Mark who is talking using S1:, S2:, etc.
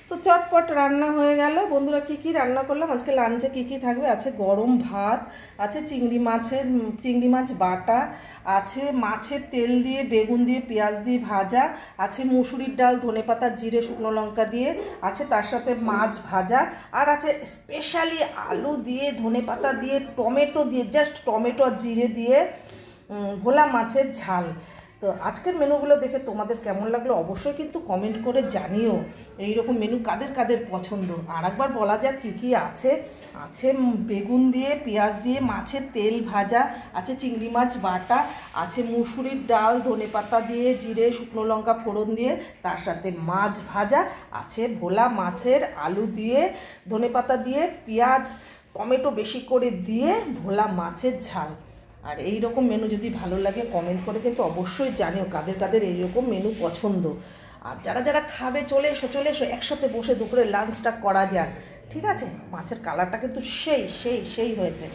S1: তো চটপট রান্না হয়ে গেল বন্ধুরা। কি কি রান্না করলাম আজকে লাঞ্চে, কি কি থাকবে? আছে গরম ভাত, আছে চিংড়ি মাছ বাটা, আছে মাছের তেল দিয়ে বেগুন দিয়ে পেঁয়াজ দিয়ে ভাজা, আছে মুসুরির ডাল ধনেপাতা জিরে শুকনো লঙ্কা দিয়ে, আছে তার সাথে মাছ ভাজা, আর আছে স্পেশালি আলু দিয়ে ধনেপাতা দিয়ে টমেটো দিয়ে, জাস্ট টমেটো আর জিরে দিয়ে ভোলা মাছের ঝাল। তো আজকের মেনুগুলো দেখে তোমাদের কেমন লাগলো অবশ্যই কিন্তু কমেন্ট করে জানিও। এইরকম মেনু কাদের কাদের পছন্দ। আর একবার বলা যাক কী কী আছে। আছে বেগুন দিয়ে পেঁয়াজ দিয়ে মাছের তেল ভাজা, আছে চিংড়ি মাছ বাটা, আছে মুসুরির ডাল ধনেপাতা দিয়ে জিরে শুকনো লঙ্কা ফোড়ন দিয়ে তার সাথে মাছ ভাজা, আছে ভোলা মাছের আলু দিয়ে ধনেপাতা দিয়ে পেঁয়াজ টমেটো বেশি করে দিয়ে ভোলা মাছের ঝাল। আর এই রকম মেনু যদি ভালো লাগে কমেন্ট করে কিন্তু অবশ্যই জানিও কাদের কাদের এইরকম মেনু পছন্দ। আর যারা যারা খাবে চলে এসো একসাথে বসে দুপুরে লাঞ্চটা করা যাক, ঠিক আছে? মাছের কালারটা কিন্তু সেই হয়েছে।